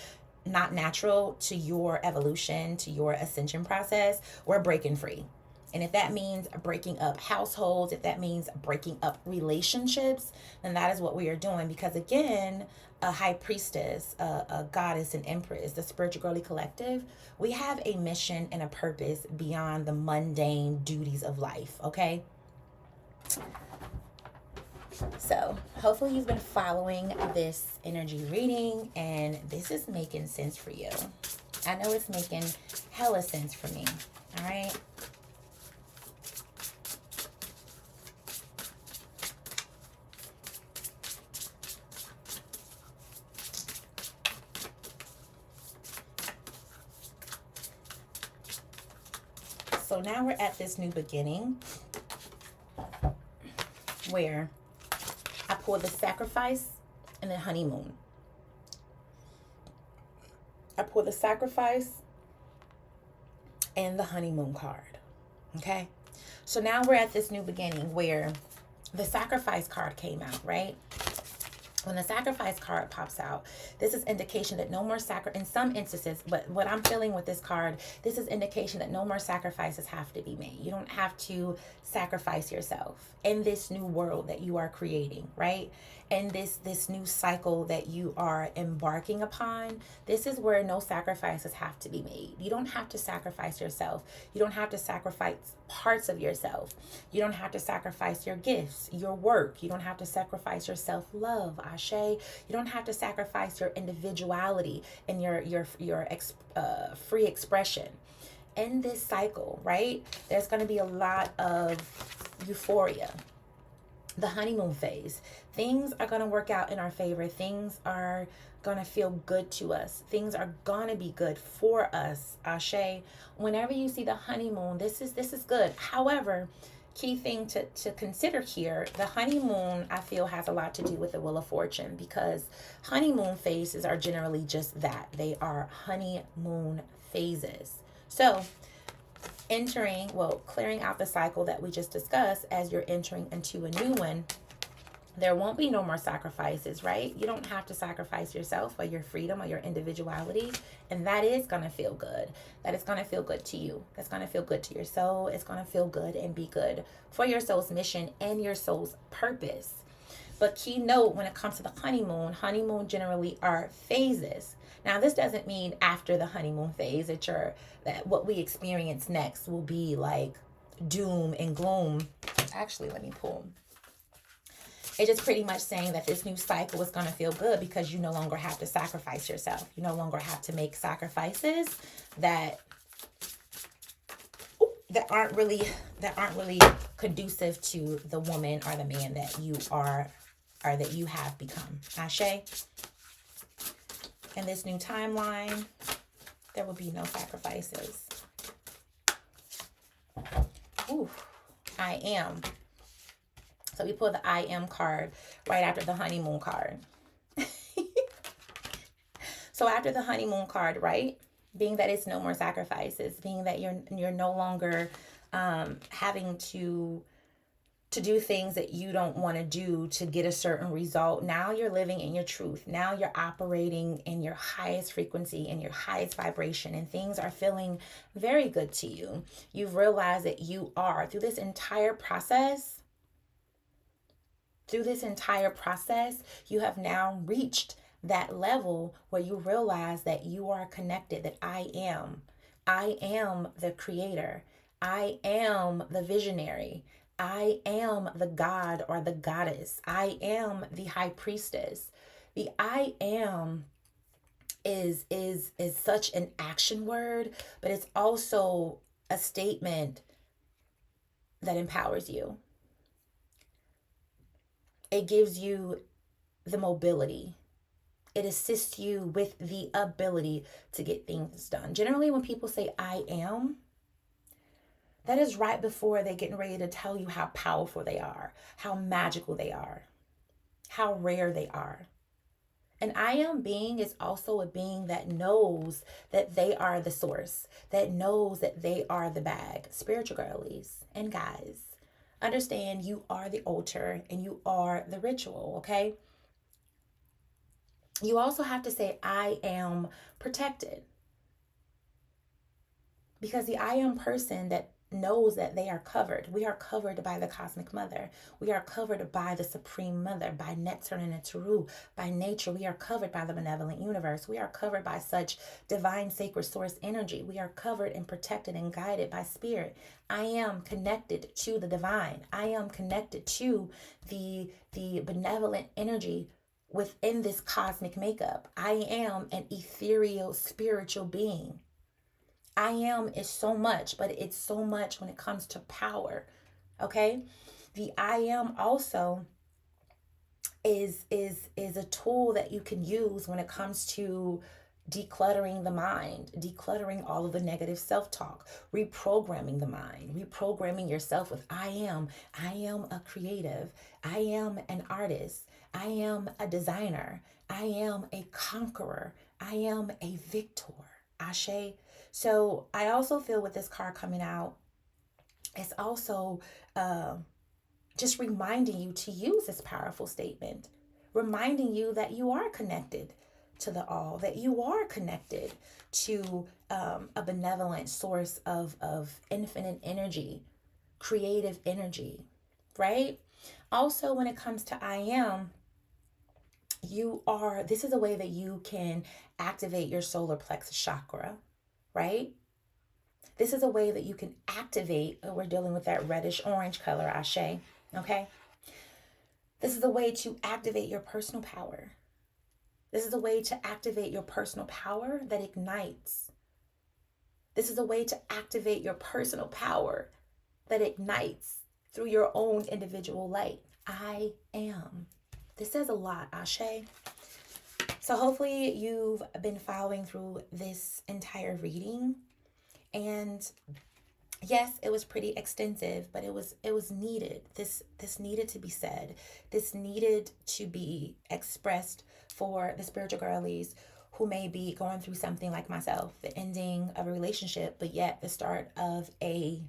not natural to your evolution, to your ascension process, we're breaking free. And if that means breaking up households, if that means breaking up relationships, then that is what we are doing. Because again, a high priestess, a goddess, an empress, the spiritual girly collective, we have a mission and a purpose beyond the mundane duties of life, okay? So hopefully you've been following this energy reading and this is making sense for you. I know it's making hella sense for me. All right. So now we're at this new beginning where I pull the sacrifice and the honeymoon. I pull the sacrifice and the honeymoon card. Okay. So now we're at this new beginning where the sacrifice card came out, right? When the sacrifice card pops out, this is indication that no more in some instances, but what I'm feeling with this card, this is indication that no more sacrifices have to be made. You don't have to sacrifice yourself in this new world that you are creating, right? And this new cycle that you are embarking upon, this is where no sacrifices have to be made. You don't have to sacrifice yourself. You don't have to sacrifice parts of yourself. You don't have to sacrifice your gifts, your work. You don't have to sacrifice your self-love, Ashe. You don't have to sacrifice your individuality and your free expression. In this cycle, right, there's going to be a lot of euphoria. The honeymoon phase. Things are going to work out in our favor. Things are going to feel good to us. Things are going to be good for us, Ashe. Whenever you see the honeymoon, this is good. However, key thing to consider here, the honeymoon, I feel, has a lot to do with the Wheel of Fortune, because honeymoon phases are generally just that. They are honeymoon phases. So clearing out the cycle that we just discussed, as you're entering into a new one, there won't be no more sacrifices, right? You don't have to sacrifice yourself or your freedom or your individuality. And that is going to feel good. That is going to feel good to you. That's going to feel good to your soul. It's going to feel good and be good for your soul's mission and your soul's purpose. But key note, when it comes to the honeymoon generally are phases. Now, this doesn't mean after the honeymoon phase that what we experience next will be like doom and gloom. Actually, let me pull. It's just pretty much saying that this new cycle is going to feel good because you no longer have to sacrifice yourself. You no longer have to make sacrifices that aren't really conducive to the woman or the man that you are, or that you have become. Ashe. In this new timeline, there will be no sacrifices. Ooh, I am. So we pull the I am card right after the honeymoon card. So after the honeymoon card, right? Being that it's no more sacrifices, being that you're no longer having to do things that you don't want to do to get a certain result. Now you're living in your truth. Now you're operating in your highest frequency, in your highest vibration, and things are feeling very good to you. You've realized that you are, through this entire process, you have now reached that level where you realize that you are connected, that I am the creator. I am the visionary. I am the god or the goddess. I am the high priestess. The I am is such an action word, but it's also a statement that empowers you. It gives you the mobility. It assists you with the ability to get things done. Generally, when people say I am, that is right before they're getting ready to tell you how powerful they are, how magical they are, how rare they are. An I am being is also a being that knows that they are the source, that knows that they are the bag. Spiritual girlies and guys, understand you are the altar and you are the ritual, okay? You also have to say, I am protected. Because the I am person that knows that they are covered. We are covered by the cosmic mother. We are covered by the supreme mother, by Neptune and Teru, by nature. We are covered by the benevolent universe. We are covered by such divine sacred source energy. We are covered and protected and guided by spirit. I am connected to the divine. I am connected to the benevolent energy within this cosmic makeup. I am an ethereal spiritual being. I am is so much, but it's so much when it comes to power. Okay? The I am also is a tool that you can use when it comes to decluttering the mind, decluttering all of the negative self-talk, reprogramming the mind, reprogramming yourself with I am a creative, I am an artist, I am a designer, I am a conqueror, I am a victor. Ashe. So I also feel with this card coming out, it's also just reminding you to use this powerful statement, reminding you that you are connected to the all, that you are connected to a benevolent source of infinite energy, creative energy, right? Also, when it comes to I am, this is a way that you can activate your solar plexus chakra, right? This is a way that you can activate, we're dealing with that reddish orange color, Ashe, okay? This is a way to activate your personal power. This is a way to activate your personal power that ignites. This is a way to activate your personal power that ignites through your own individual light. I am. This says a lot, Ashe. So hopefully you've been following through this entire reading. And yes, it was pretty extensive, but it was needed. This needed to be said. This needed to be expressed for the spiritual girlies who may be going through something like myself, the ending of a relationship, but yet the start of a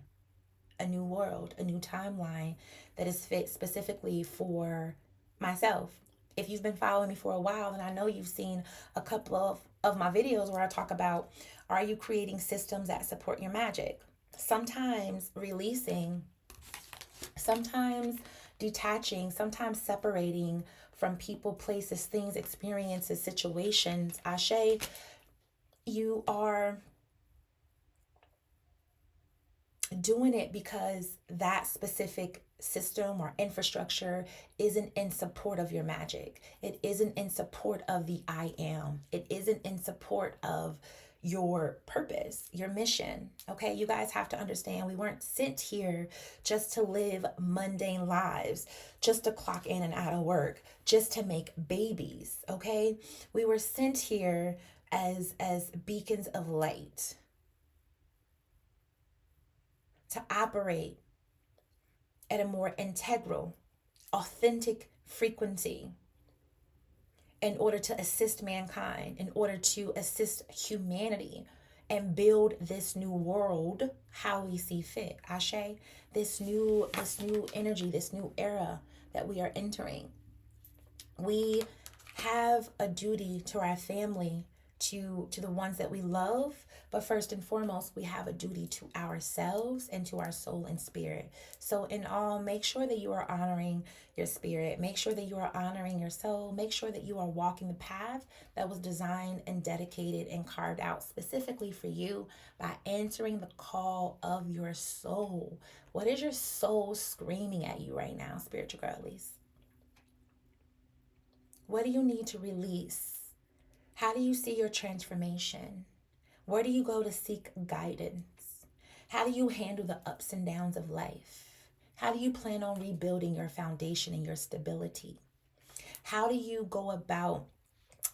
new world, a new timeline that is fit specifically for myself. If you've been following me for a while, then I know you've seen a couple of my videos where I talk about, are you creating systems that support your magic? Sometimes releasing, sometimes detaching, sometimes separating from people, places, things, experiences, situations. Ashe, you are doing it because that specific system or infrastructure isn't in support of your magic. It isn't in support of the I am. It isn't in support of your purpose, your mission. Okay, you guys have to understand we weren't sent here just to live mundane lives, just to clock in and out of work, just to make babies. Okay, we were sent here as beacons of light, to operate at a more integral, authentic frequency in order to assist mankind, in order to assist humanity and build this new world how we see fit. Ashe, this new energy, this new era that we are entering. We have a duty to our family, to the ones that we love, but first and foremost, we have a duty to ourselves and to our soul and spirit. So in all, make sure that you are honoring your spirit, make sure that you are honoring your soul, make sure that you are walking the path that was designed and dedicated and carved out specifically for you by answering the call of your soul. What is your soul screaming at you right now, spiritual girlies? What do you need to release? How do you see your transformation? Where do you go to seek guidance? How do you handle the ups and downs of life? How do you plan on rebuilding your foundation and your stability? How do you go about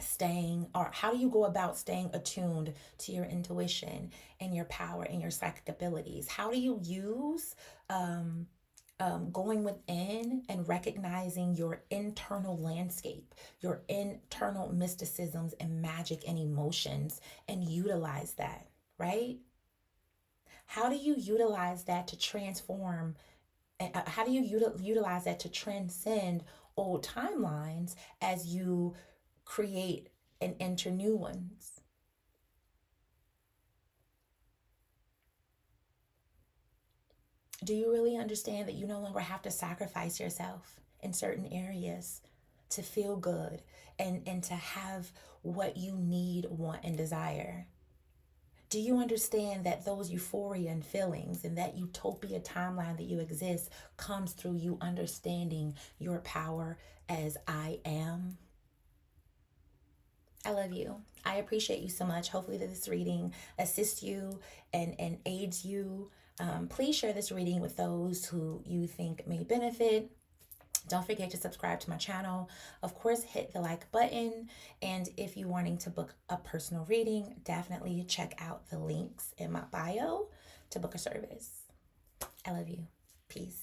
staying attuned to your intuition and your power and your psychic abilities? How do you use going within and recognizing your internal landscape, your internal mysticisms and magic and emotions, and utilize that, right? How do you utilize that to transform? How do you utilize that to transcend old timelines as you create and enter new ones? Do you really understand that you no longer have to sacrifice yourself in certain areas to feel good and to have what you need, want, and desire? Do you understand that those euphoria and feelings and that utopia timeline that you exist comes through you understanding your power as I am? I love you. I appreciate you so much. Hopefully, this reading assists you and aids you. Please share this reading with those who you think may benefit. Don't forget to subscribe to my channel. Of course, hit the like button. And if you're wanting to book a personal reading, definitely check out the links in my bio to book a service. I love you. Peace.